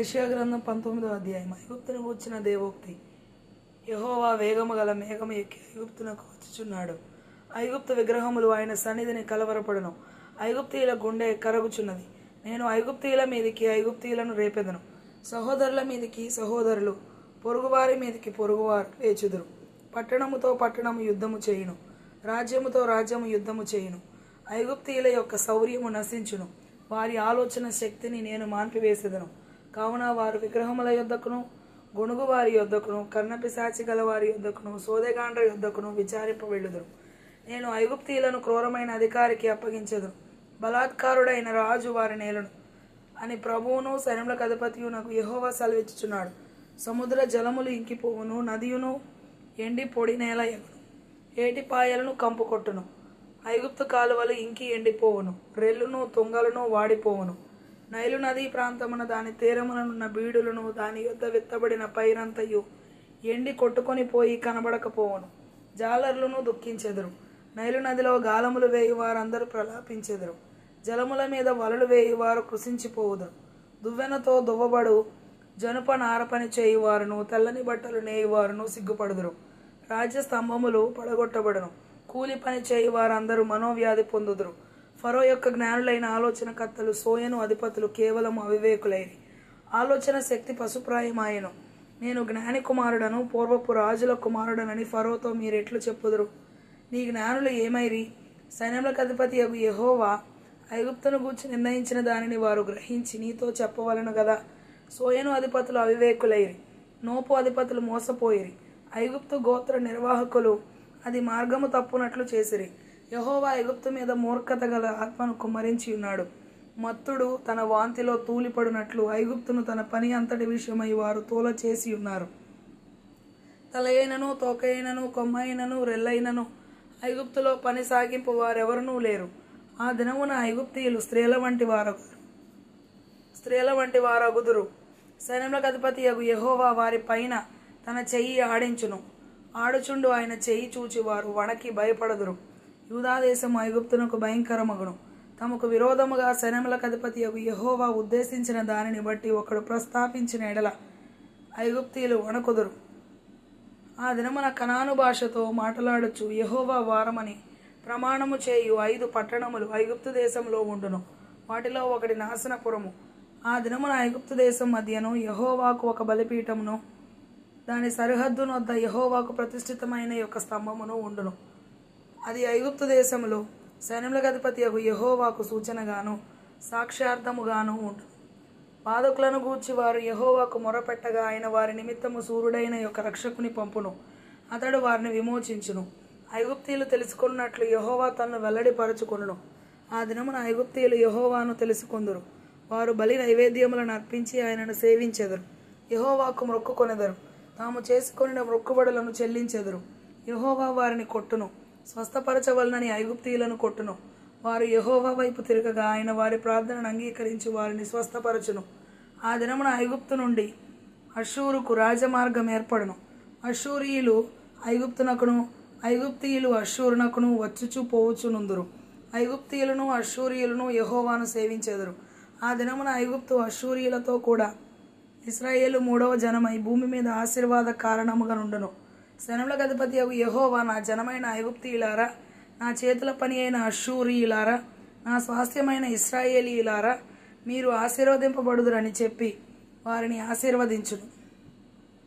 యెషయా గ్రంథం 19వ అధ్యాయం. ఐగుప్తును గూర్చిన దేవోక్తి. యెహోవా వేగము గల మేఘము ఎక్కి ఐగుప్తునకు వచ్చుచున్నాడు. ఐగుప్తు విగ్రహములు ఆయన సన్నిధిని కలవరపడును. ఐగుప్తీయుల గుండె కరగుచున్నది. నేను ఐగుప్తీయుల మీదికి ఐగుప్తీయులను రేపెదను. సహోదరుల మీదికి సహోదరులు, పొరుగువారి మీదికి పొరుగువారు లేచుదురు. పట్టణముతో పట్టణము యుద్ధము చేయును, రాజ్యముతో రాజ్యము యుద్ధము చేయును. ఐగుప్తీయుల యొక్క శౌర్యము నశించును, వారి ఆలోచన శక్తిని నేను మాన్పివేసెదను. కావున వారు విగ్రహముల యొద్దకును, గొణుగు వారి యొద్దకును, కర్ణపిశాచి గల వారి యొద్దకును, సోదెగాండ్ర యొద్దకును విచారింప వెళ్ళుదురు. నేను ఐగుప్తీయులను క్రూరమైన అధికారికి అప్పగించెదను, బలాత్కారుడైన రాజు వారి నేలను అని ప్రభువును సైన్యములకు అధిపతియు నాకు యెహోవా సెలవిచ్చుచున్నాడు. సముద్ర జలములు ఇంకిపోవును, నదియును ఎండి పొడి నేల ఎగును, ఏటిపాయలను కంపు కొట్టును. ఐగుప్తు కాలువలు ఇంకి ఎండిపోవును, రెల్లును తుంగలను వాడిపోవును. నైలు నదీ ప్రాంతమున దాని తీరముననున్న బీడులను, దాని యొద్ద విత్తబడిన పైరంతయు ఎండి కొట్టుకొని పోయి కనబడకపోవును. జాలర్లను దుఃఖించెదరు. నైలు నదిలో గాలములు వేయి వారందరూ ప్రలాపించెదరు. జలముల మీద వలలు వేయి వారు కృషించిపోవుదురు. దువ్వెనతో దువ్వబడు జనుప నారపని చేయువారును, తెల్లని బట్టలు నేయువారును సిగ్గుపడుదురు. రాజ్య స్తంభములు పడగొట్టబడును. కూలి పని చేయి వారందరూ మనోవ్యాధి పొందుదురు. ఫరో యొక్క జ్ఞానులైన ఆలోచన కర్తలు, సోయను అధిపతులు కేవలము అవివేకులైరి. ఆలోచన శక్తి పశుప్రాయమాయను. నేను జ్ఞాని కుమారుడను, పూర్వపు రాజుల కుమారుడనని ఫరోతో మీరెట్లు చెప్పుదురు? నీ జ్ఞానులు ఏమైరి? సైన్యములకు అధిపతి యగు యెహోవా ఐగుప్తును గూర్చి నిర్ణయించిన దానిని వారు గ్రహించి నీతో చెప్పవలను గదా. సోయను అధిపతులు అవివేకులైరి, నోపు అధిపతులు మోసపోయిరి. ఐగుప్తు గోత్ర నిర్వాహకులు అది మార్గము తప్పునట్లు చేసిరి. యెహోవా ఐగుప్తు మీద మూర్ఖత గల ఆత్మను కుమ్మరించి ఉన్నాడు. మత్తుడు తన వాంతిలో తూలిపడినట్లు ఐగుప్తును తన పని అంతటి విషయమై వారు తూల చేసి ఉన్నారు. తలయైనను, తోకైనను, కొమ్మైనను, రెల్లైనను ఐగుప్తులో పని సాగింపు వారెవరనూ లేరు. ఆ దినమున ఐగుప్తీయులు స్త్రీల వంటి వారగుదురు. సైన్యములకు అధిపతి యగు యెహోవా వారి పైన తన చెయ్యి ఆడించును. ఆడుచుండు ఆయన చెయ్యి చూచి వారు వణకి భయపడదురు. యూదాదేశము ఐగుప్తునకు భయంకరమగును. తమకు విరోధముగా సైన్యములకు అధిపతి యగు యెహోవా ఉద్దేశించిన దానిని బట్టి ఒకడు ప్రస్తాపించిన ఎడల ఐగుప్తీయులు వణకుదురు. ఆ దినమున కనాను భాషతో మాట్లాడుచు యెహోవా వారమని ప్రమాణము చేయు 5 పట్టణములు ఐగుప్తు దేశంలో ఉండును. వాటిలో ఒకటి నాశనపురము. ఆ దినమున ఐగుప్తు దేశం మధ్యను యెహోవాకు ఒక బలిపీఠమును, దాని సరిహద్దును వద్ద యెహోవాకు ప్రతిష్ఠితమైన యొక్క స్తంభమును ఉండును. అది ఐగుప్తు దేశంలో సైన్యములకు అధిపతి యగు యెహోవాకు సూచనగాను సాక్ష్యార్థముగాను ఉండును. బాధకులను గూర్చి వారు యెహోవాకు మొరపెట్టగా ఆయన వారి నిమిత్తము సూర్యుడైన యొక్క రక్షకుని పంపును. అతడు వారిని విమోచించును. ఐగుప్తీయులు తెలుసుకున్నట్లు యెహోవా తనను వెల్లడిపరచుకొనును. ఆ దినమున ఐగుప్తీయులు యెహోవాను తెలుసుకొందురు. వారు బలి నైవేద్యములను అర్పించి ఆయనను సేవించెదరు. యెహోవాకు మొక్కుకొనెదరు. తాము చేసుకొనిన మొక్కుబడులను చెల్లించెదరు. యెహోవా వారిని కొట్టును, స్వస్థపరచవలనని ఐగుప్తీయులను కొట్టును. వారు యెహోవా వైపు తిరగగా ఆయన వారి ప్రార్థనను అంగీకరించి వారిని స్వస్థపరచును. ఆ దినమున ఐగుప్తు నుండి అష్షూరుకు రాజమార్గం ఏర్పడును. అష్షూరీయులు ఐగుప్తునకును, ఐగుప్తీయులు అష్షూరునకును వచ్చుచు పోవుచునుందురు. ఐగుప్తీయులను అష్షూరీయులను యెహోవాను సేవించెదరు. ఆ దినమున ఐగుప్తు అష్షూరీయులతో కూడా ఇశ్రాయేలు 3వ జనమై భూమి మీద ఆశీర్వాద కారణముగా నుండును. సైన్యములకు అధిపతి యగు యెహోవా, నా జనమైన ఐగుప్తీయులారా, నా చేతుల పని అయిన అష్షూరీయులారా, నా స్వాస్థ్యమైన ఇశ్రాయేలీయులారా, మీరు ఆశీర్వదింపబడుదురని చెప్పి వారిని ఆశీర్వదించును.